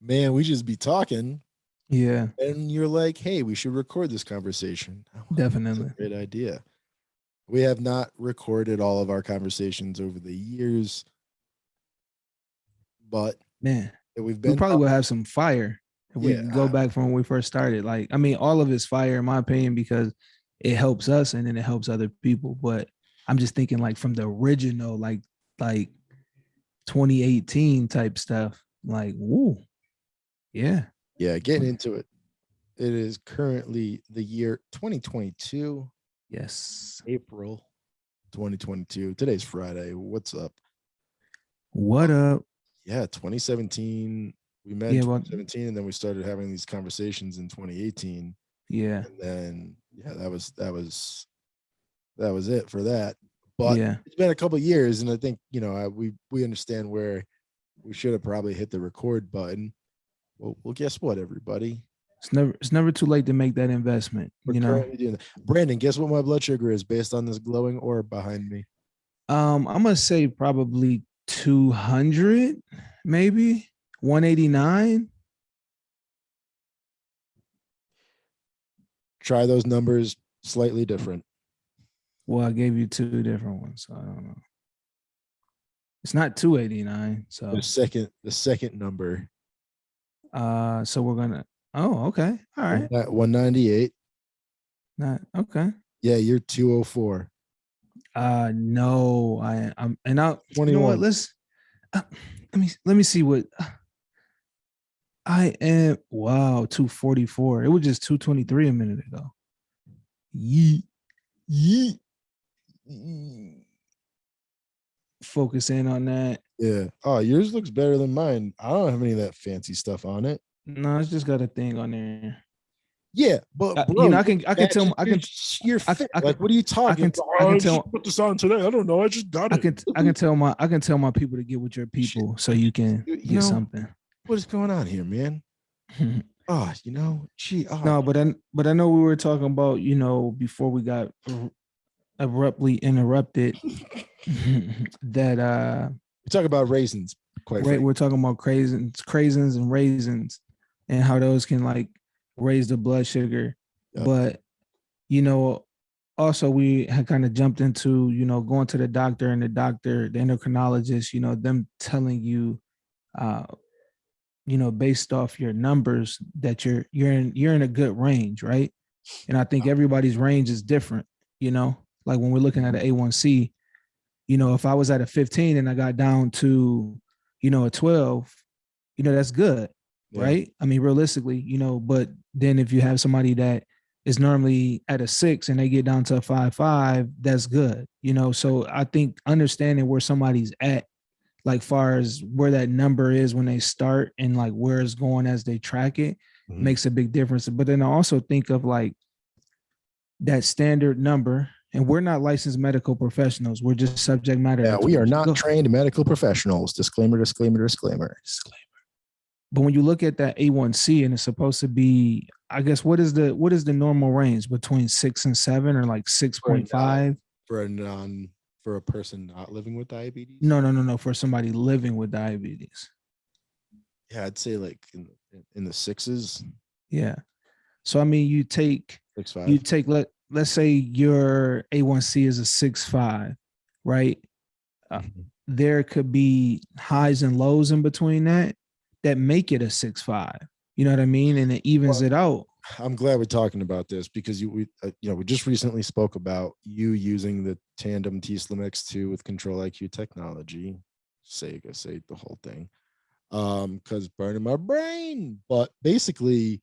man, we just be talking. Yeah, And you're like, hey, we should record this conversation. That's a definitely. great idea. We have not recorded all of our conversations over the years, but Man, we've we been probably talking. will have some fire if we Yeah. can go back from when we first started. Like, I mean, all of it's fire in my opinion because it helps us and then it helps other people. But I'm just thinking like from the original, like 2018 type stuff. Like, woo, yeah, Yeah. Getting into it. It is currently the year 2022, yes. April 2022. Today's Friday. What's up? What up? Yeah, 2017. We met in Yeah, well, 2017, and then we started having these conversations in 2018. yeah, And then yeah, that was it for that. But yeah. it's been a couple of years, and I think we understand where we should have probably hit the record button. Well, guess what, everybody? It's never too late to make that investment, We're you know. currently doing that. Brandon, guess what my blood sugar is based on this glowing orb behind me? I'm gonna say probably 200, maybe 189. Try those numbers slightly different. Well, I gave you two different ones, so I don't know. It's not 289. The So second number, so we're gonna oh, okay. All right. 198. Not okay. Yeah, you're 204. No, I'm and I you know what? 21. Let's uh, let me see what I am. Wow, 244. It was just 223 a minute ago. Yeet, yeet. Focus in on that. Yeah. Oh, yours looks better than mine. I don't have any of that fancy stuff on it. No, it's just got a thing on there. Yeah, but You bro, know, you're I can tell matching you're I, fit. I can Like, what are you I talking can about? I Oh, can I just tell put this on today. I don't know. I just got it. I can tell my people to get with your Shit. people so you can You get know something. what is going on here, man? Oh, gee. Oh, No, but I know we were talking about, before we got abruptly interrupted that we talk about raisins, quite right, frankly. we're talking about craisins and raisins and how those can like raise the blood sugar. Yep. But you know, also we had kind of jumped into, going to the doctor and the endocrinologist, them telling you uh based off your numbers that you're in a good range, right? And I think everybody's range is different, like when we're looking at an A1C, if I was at a 15 and I got down to, a 12, that's good, Yeah. right? I mean, realistically, but then if you have somebody that is normally at a 6 and they get down to a 5.5, that's good, So I think understanding where somebody's at, like far as where that number is when they start and like where it's going as they track it, Mhm. makes a big difference. But then I also think of like that standard number, and we're not licensed medical professionals. We're just subject matter Yeah, we are experts. not trained medical professionals. Disclaimer, disclaimer, disclaimer. But when you look at that A1C and it's supposed to be, I guess, what is the normal range between 6 and 7 or like For a non 6.5? for a non for a person not living with diabetes. No, no, no, no. For somebody living with diabetes. Yeah, I'd say like in the sixes, Yeah. So I mean, you take six you five. take let's say your A1C is a 6.5, right? Uh, Mhm. there could be highs and lows in between that make it a 6.5. You know what I mean? And it evens Well, it out. I'm glad we're talking about this because we just recently spoke about you using the tandem T-Slim X2 with Control IQ technology. Say the whole thing. Because burning my brain. But basically,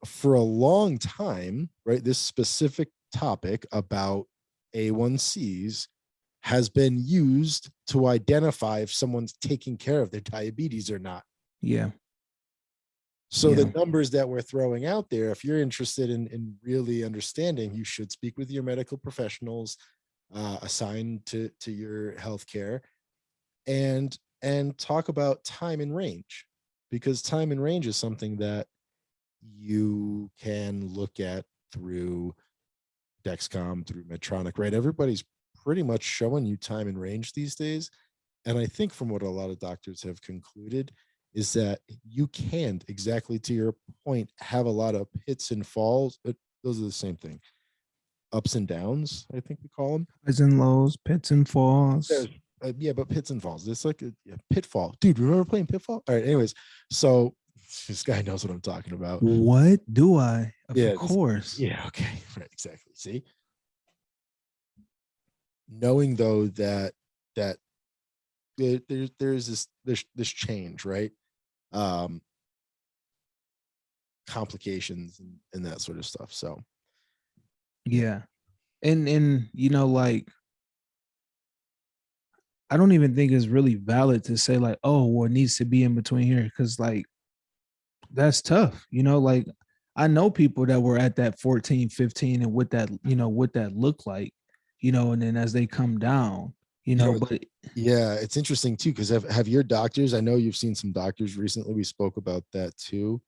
for a long time, right, this specific topic about A1Cs has been used to identify if someone's taking care of their diabetes or not. Yeah. So Yeah. the numbers that we're throwing out there, if you're interested in really understanding, you should speak with your medical professionals assigned to your healthcare and talk about time and range, because time and range is something that you can look at through Dexcom, through Medtronic, right? Everybody's pretty much showing you time and range these days. And I think from what a lot of doctors have concluded is that you can't, exactly to your point, have a lot of hits and falls. Those are the same thing. Ups and downs, I think we call them. Highs and lows, pits and falls. There's yeah, but pits and falls. It's like a pitfall, dude. Remember playing pitfall? All right. Anyways, so this guy knows what I'm talking about. What do I? Of Yeah. course. Yeah. Okay. Right. Exactly. See, knowing though that there's this change, right? Um, complications and that sort of stuff. So yeah. Yeah. And you know, like I don't even think it's really valid to say like, oh, well, it needs to be in between here because like that's tough. You know, like I know people that were at that 14, 15 and what that, you know, what that looked like, you know, and then as they come down, you You know, know, but yeah, it's interesting too because have your doctors? I know you've seen some doctors recently. We spoke about that too.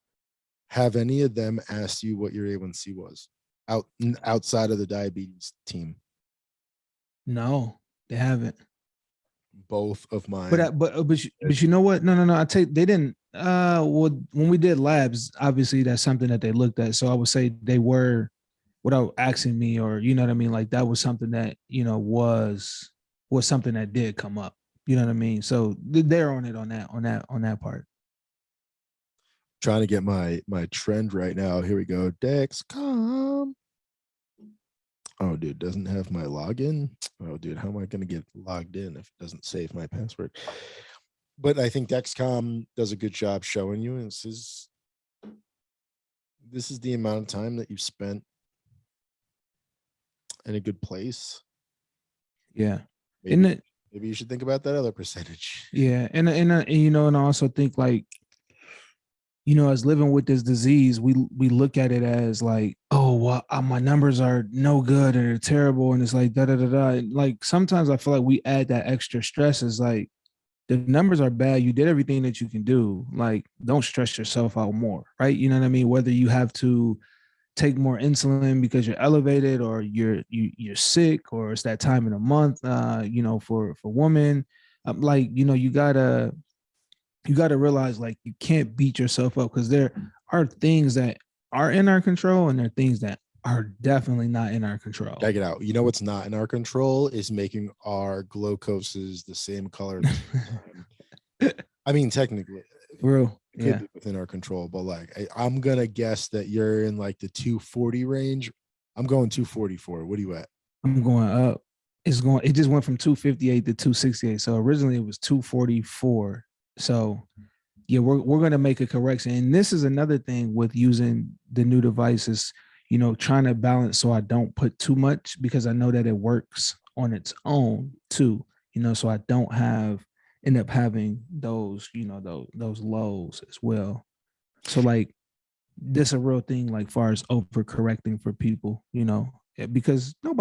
Have any of them asked you what your A1C was outside of the diabetes team? no, they haven't. Both of But mine. but you know what? No. I take they didn't. Well, when we did labs, obviously that's something that they looked at. So I would say they were without asking me, or you know what I mean. Like that was something that you know was something that did come up. You know what I mean. So they're on it on that part. Trying to get my trend right now. Here we go. Dexcom. Oh, dude, doesn't have my login. Oh, dude, how am I going to get logged in if it doesn't save my password? But I think Dexcom does a good job showing you. And this is the amount of time that you've spent in a good place. Yeah, and Maybe maybe you should think about that other percentage. yeah, and you know, and I also think like you know, as living with this disease, we look at it as like, oh, well, my numbers are no good or they're terrible, and it's like da da da da. And like sometimes I feel like we add that extra stress. Is like the numbers are bad. You did everything that you can do. Like, don't stress yourself out more, right? You know what I mean? Whether you have to take more insulin because you're elevated, or you're sick, or it's that time in the month, you know, for women, like you know, you got to realize like you can't beat yourself up because there are things that are in our control and there are things that are definitely not in our control. Check it out. You know what's not in our control is making our glucoses the same color. I mean, technically, Real, it could yeah. be within our control, but like I'm gonna guess that you're in like the 240 range. I'm going 244. What are you at? I'm going up. It's going. It just went from 258 to 268. So originally it was 244. So yeah, we're gonna make a correction. And this is another thing with using the new devices. You know, trying to balance so I don't put too much because I know that it works on its own too. You know, so I don't end up having those you know those lows as well. So like this a real thing like far as overcorrecting for people, you know, because I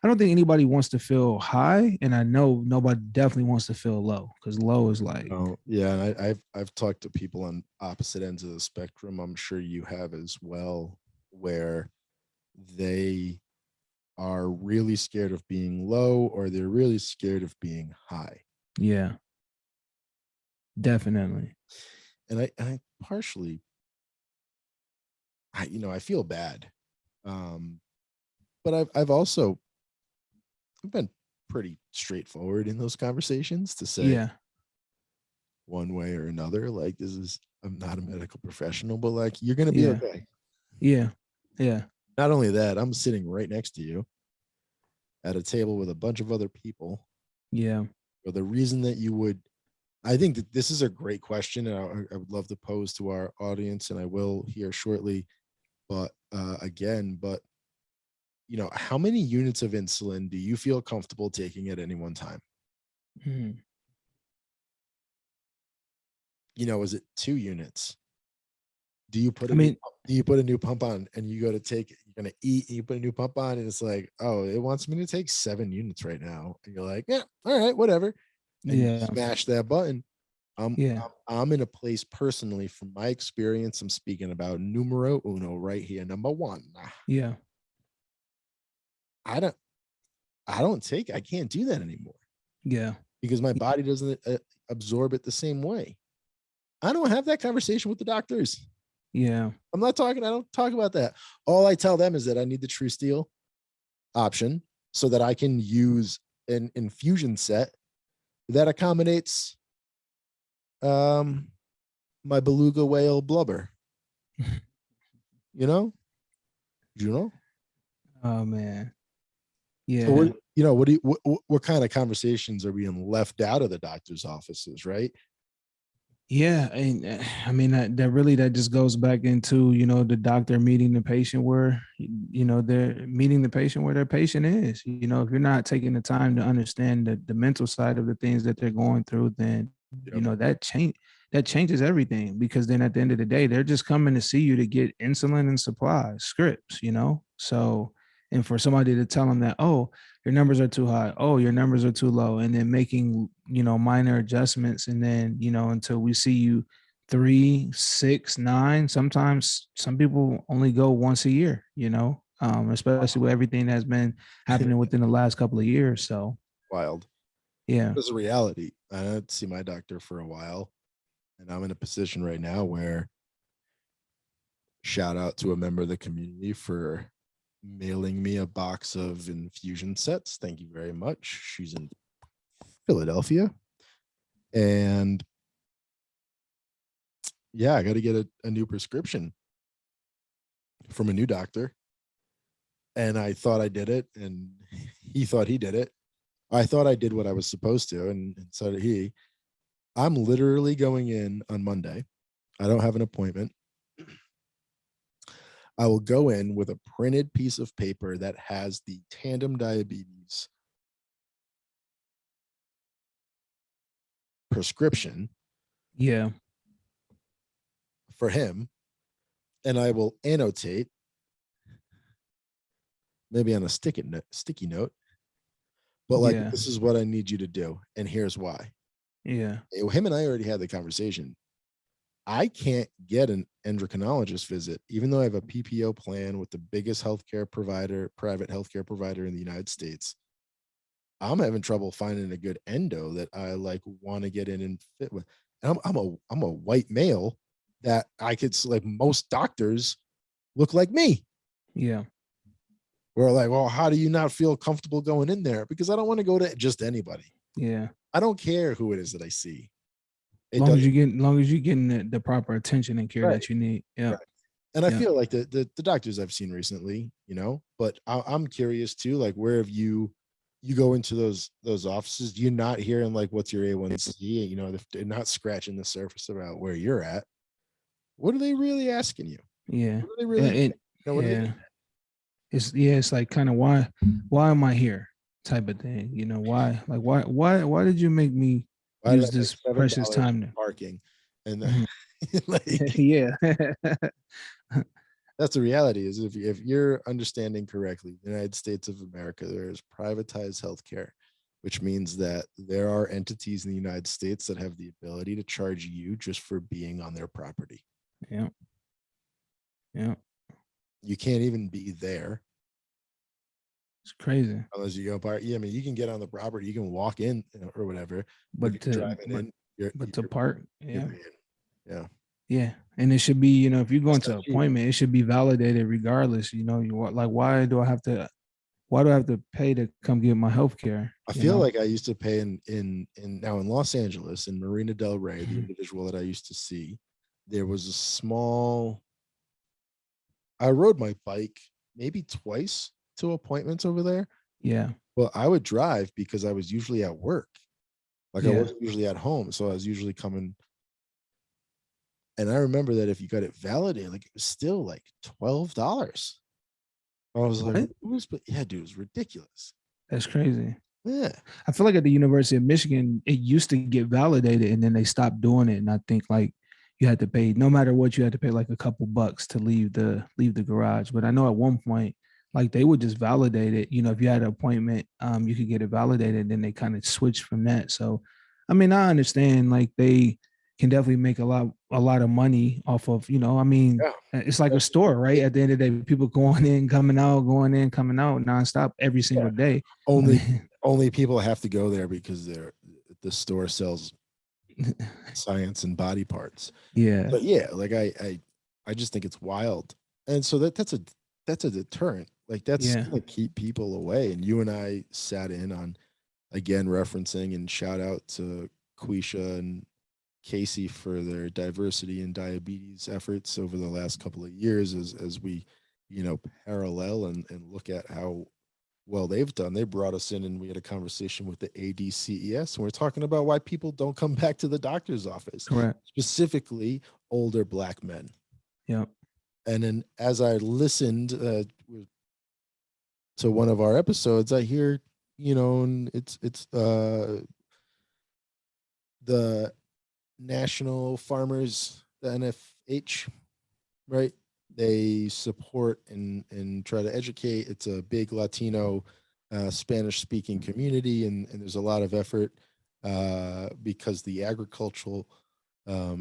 don't think anybody wants to feel high, and I know nobody definitely wants to feel low because low is like Oh, yeah, and I've talked to people on opposite ends of the spectrum. I'm sure you have as well, where they are really scared of being low or they're really scared of being high. yeah, definitely, And I partially I feel bad. Um, but I've also I've been pretty straightforward in those conversations to say yeah, one way or another, like I'm not a medical professional, but like you're gonna be yeah, okay. yeah, yeah, Not only that, I'm sitting right next to you at a table with a bunch of other people. yeah, But the reason that you would, I think that this is a great question, and I would love to pose to our audience, and I will here shortly. But but how many units of insulin do you feel comfortable taking at any one time? mhm. Is it 2 units? Do you put I a new mean, do you put a new pump on and you go to take it, you're gonna eat and you put a new pump on and it's like, oh, it wants me to take 7 units right now. And you're like, yeah, all right, whatever. And you yeah, smash that button. I'm yeah, I'm in a place personally from my experience. I'm speaking about numero uno right here, number one. yeah, I don't I can't do that anymore yeah, because my body doesn't absorb it the same way. I don't have that conversation with the doctors. Yeah. I don't talk about that. All I tell them is that I need the True Steel option so that I can use an infusion set that accommodates my beluga whale blubber. You know? You know? Oh man. So Yeah. what kind of conversations are being left out of the doctor's offices, right? Yeah, and I mean that just goes back into the doctor meeting the patient where they're meeting the patient where their patient is. If you're not taking the time to understand the mental side of the things that they're going through, then Yep. that changes everything, because then at the end of the day they're just coming to see you to get insulin and supplies, scripts. So, and for somebody to tell them that, oh, your numbers are too high, oh, your numbers are too low, and then making minor adjustments, and then until we see you 3, 6, 9. Sometimes some people only go once a year, especially with everything that's been happening within the last couple of years. So Wild. yeah. It's a reality. I didn't see my doctor for a while, and I'm in a position right now where, shout out to a member of the community for mailing me a box of infusion sets. Thank you very much. She's in Philadelphia. And yeah, I got to get a new prescription from a new doctor. And I thought I did it, and he thought he did it. I thought I did what I was supposed to, and so did he. I'm literally going in on Monday. I don't have an appointment. I will go in with a printed piece of paper that has the Tandem Diabetes prescription Yeah. for him, and I will annotate, maybe on a sticky note, but like, Yeah. this is what I need you to do, and here's why. Yeah. Him and I already had the conversation. I can't get an endocrinologist visit, even though I have a PPO plan with the biggest healthcare provider, private healthcare provider in the United States. I'm having trouble finding a good endo that I like want to get in and fit with. And I'm a white male that I could, like, most doctors look like me. Yeah. We're like, well, how do you not feel comfortable going in there? Because I don't want to go to just anybody. Yeah. I don't care who it is that I see. Long as you're getting the proper attention and care Right. that you need. Yeah. Right. And I Yeah. feel like the doctors I've seen recently, but I'm curious too, like, where have you go into those offices, you're not hearing like, what's your A1C? If they're not scratching the surface about where you're at, what are they really asking you? Yeah. What are they really, what are they? Yeah. It's like kind of why am I here type of thing. Why did you make me Why did I use pay this precious $7 time for to parking? And Mhm. like, Yeah. that's the reality, is if you're understanding correctly, the United States of America, there is privatized healthcare, which means that there are entities in the United States that have the ability to charge you just for being on their property. Yeah. Yeah. You can't even be there It's crazy. unless you go park. Yeah, I mean, you can get on the property, you can walk in, or whatever. But But if you're to driving in, to park, you're yeah. paying. Yeah. Yeah. And it should be, if you go It's into not an cheap. appointment, it should be validated regardless. Like, why do I have to pay to come get my health care? I feel like I used to pay in now in Los Angeles, in Marina Del Rey, the individual that I used to see, there was a small, I rode my bike maybe twice to appointments over there. Yeah. Well, I would drive because I was usually at work. Like, I Yeah. wasn't usually at home. So I was usually coming. And I remember that if you got it validated, like, it was still like $12. I was like, What? yeah, dude, it was ridiculous. That's crazy. Yeah. I feel like at the University of Michigan, it used to get validated and then they stopped doing it. And I think like you had to pay, no matter what, you had to pay like a couple bucks to leave the garage. But I know at one point, like they would just validate it. If you had an appointment, you could get it validated. And then they kind of switched from that. So, I mean, I understand like they can definitely make a lot of money off of, Yeah. it's like a store, right? At the end of the day, people going in, coming out, nonstop every single day. Only people have to go there because the store sells science and body parts. Yeah. But yeah, like I just think it's wild. And so that's a deterrent. Like that's Yeah. gonna keep people away. And you and I sat in on, again, referencing and shout out to Quisha and Casey for their diversity and diabetes efforts over the last couple of years as we, parallel and look at how well they've done. They brought us in and we had a conversation with the ADCES, and we're talking about why people don't come back to the doctor's office, Correct. specifically older Black men. Yep. And then as I listened to one of our episodes, I hear, and it's the National Farmers, the NFH, right? They support and try to educate. It's a big Latino, Spanish speaking community, and there's a lot of effort because the agricultural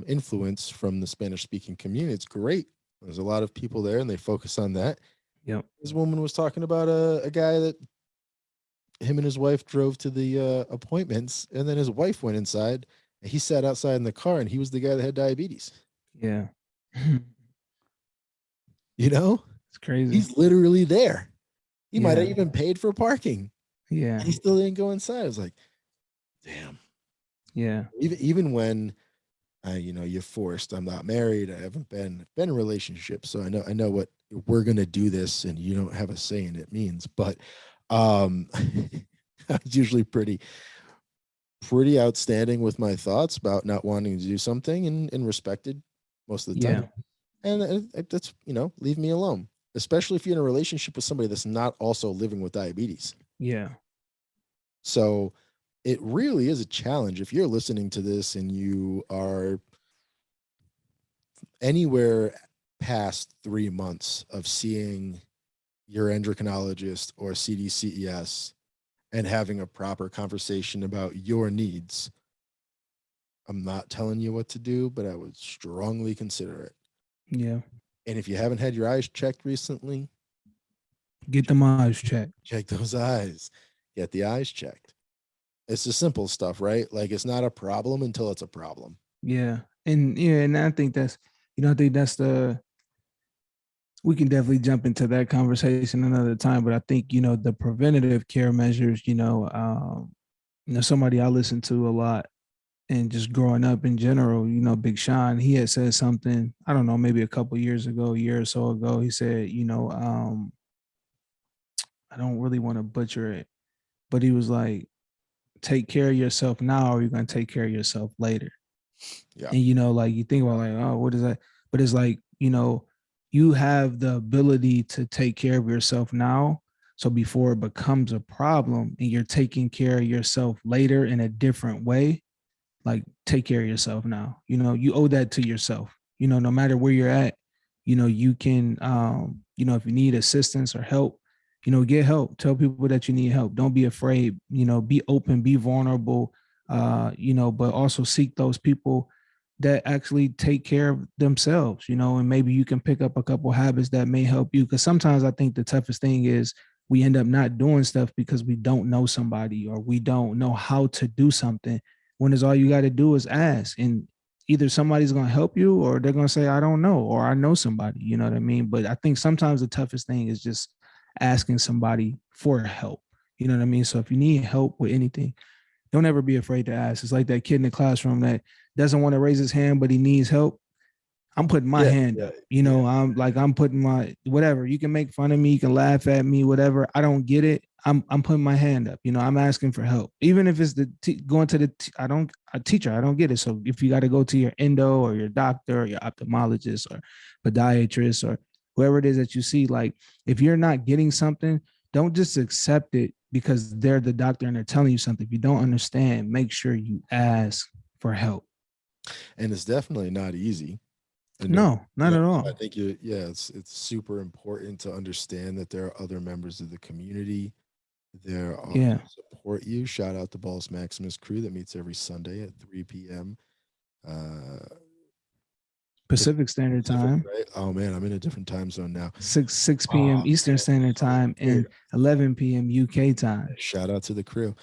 influence from the Spanish speaking community, it's great. There's a lot of people there and they focus on that. Yep. This woman was talking about a guy that him and his wife drove to the appointments, and then his wife went inside and he sat outside in the car, and he was the guy that had diabetes. Yeah. You know, It's crazy. he's literally there. He might have Yeah. even paid for parking, Yeah. and he still didn't go inside. I was like, damn. Yeah. Even when you're forced. I'm not married. I haven't been in relationships, so I know what we're gonna do this, and you don't have a say in it means. But I was usually pretty outstanding with my thoughts about not wanting to do something, and respected most of the Yeah. time. And that's leave me alone, especially if you're in a relationship with somebody that's not also living with diabetes. Yeah. So it really is a challenge if you're listening to this and you are anywhere past 3 months of seeing your endocrinologist or CDCES and having a proper conversation about your needs. I'm not telling you what to do, but I would strongly consider it. Yeah. And if you haven't had your eyes checked recently, Get them eyes checked. check those eyes. Get the eyes checked. It's the simple stuff, right? Like it's not a problem until it's a problem. Yeah. And I think I think that's we can definitely jump into that conversation another time. But I think, the preventative care measures, somebody I listen to a lot and just growing up in general, Big Sean, he had said something, I don't know, maybe a couple years ago, a year or so ago. He said, I don't really want to butcher it, but he was like, take care of yourself now, or you're going to take care of yourself later. Yeah. And, like you think about like, oh, what is that? But it's like, you have the ability to take care of yourself now. So before it becomes a problem and you're taking care of yourself later in a different way, like take care of yourself now. You owe that to yourself. No matter where you're at, you can if you need assistance or help, get help. Tell people that you need help. Don't be afraid. Be open, be vulnerable. But also seek those people that actually take care of themselves. And maybe you can pick up a couple habits that may help you. Because sometimes I think the toughest thing is we end up not doing stuff because we don't know somebody or we don't know how to do something. When is all you got to do is ask, and either somebody's going to help you or they're going to say, I don't know, or I know somebody, you know what I mean? But I think sometimes the toughest thing is just asking somebody for help. You know what I mean? So if you need help with anything, don't ever be afraid to ask. It's like that kid in the classroom that doesn't want to raise his hand, but he needs help. I'm putting my hand up. I'm putting my whatever. You can make fun of me, you can laugh at me, whatever. I don't get it. I'm putting my hand up. I'm asking for help, even if it's going to the a teacher. I don't get it. So if you got to go to your endo or your doctor or your ophthalmologist or podiatrist or whoever it is that you see, like if you're not getting something, don't just accept it because they're the doctor and they're telling you something. If you don't understand, make sure you ask for help. And it's definitely not easy. No, not at all. I think it's super important to understand that there are other members of the community there to support you. Shout out to thebolusmaximus crew that meets every Sunday at 3 p.m. Pacific Standard Time. Right? Oh man, I'm in a different time zone now. 6 p.m. Eastern Standard Time and 11 p.m. UK time. Shout out to the crew.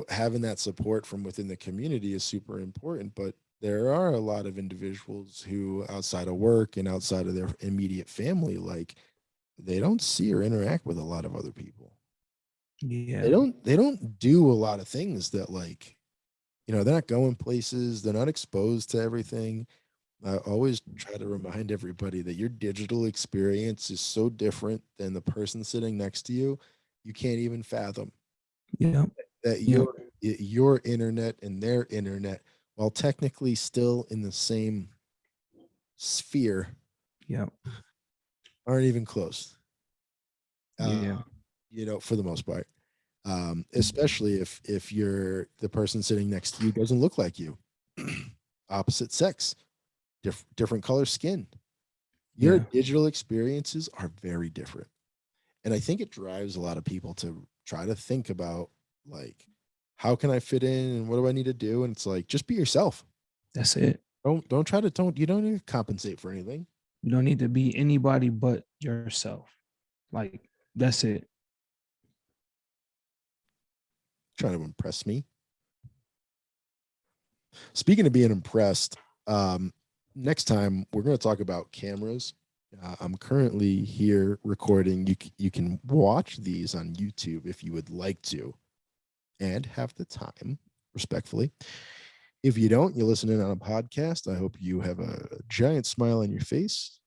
having that support from within the community is super important, but there are a lot of individuals who outside of work and outside of their immediate family, like they don't see or interact with a lot of other people. Yeah. They don't do a lot of things that like, they're not going places, they're not exposed to everything. I always try to remind everybody that your digital experience is so different than the person sitting next to you. You can't even fathom Yeah. that Yeah. your internet and their internet, while technically still in the same sphere, Yeah. aren't even close. Yeah. For the most part. Especially if you're the person sitting next to you doesn't look like you, opposite sex, different color skin. Your Yeah. digital experiences are very different, and I think it drives a lot of people to try to think about like, how can I fit in and what do I need to do? And it's like, just be yourself. That's it. Don't try to don't you don't need to compensate for anything. You don't need to be anybody but yourself. Like that's it. Trying to impress me. Speaking of being impressed, next time we're going to talk about cameras. I'm currently here recording. You can watch these on YouTube if you would like to, and have the time, respectfully. If you don't, you listen in on a podcast. I hope you have a giant smile on your face.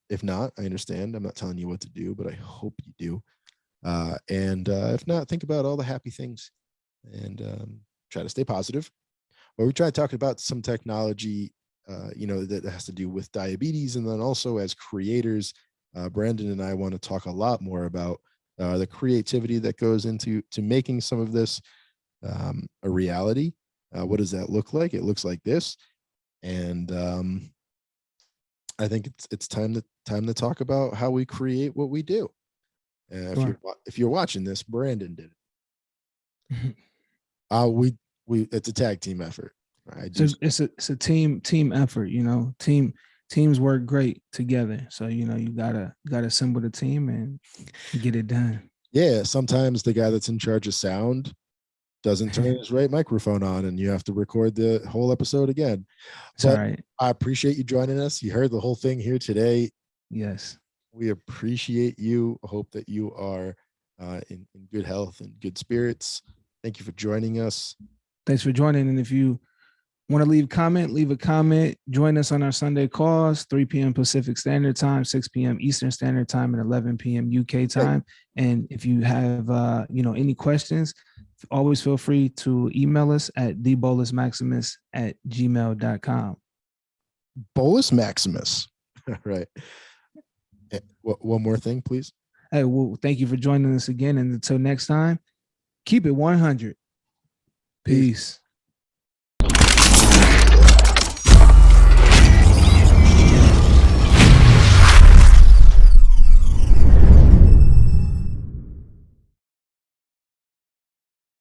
If not, I understand. I'm not telling you what to do, but I hope you do. And if not, think about all the happy things and try to stay positive. But we try to talk about some technology, that has to do with diabetes. And then also as creators, Brandon and I want to talk a lot more about the creativity that goes into making some of this a reality. What does that look like? It looks like this. And I think it's time to talk about how we create what we do. Sure. If you're watching this, Brandon did it. We it's a tag team effort. I do. So it's a team effort, teams work great together. So, you gotta assemble the team and get it done. Yeah, sometimes the guy that's in charge of sound doesn't turn his right microphone on and you have to record the whole episode again. It's all But right. I appreciate you joining us. You heard the whole thing here today. Yes. We appreciate you. Hope that you are in good health and good spirits. Thank you for joining us. Thanks for joining. And if you want to leave a comment. Join us on our Sunday calls, 3 p.m. Pacific Standard Time, 6 p.m. Eastern Standard Time, and 11 p.m. UK time. And if you have, any questions, always feel free to email us at thebolusmaximus@gmail.com. Bolus Maximus. Right. One more thing, please. Hey, well, thank you for joining us again. And until next time, keep it 100. Peace.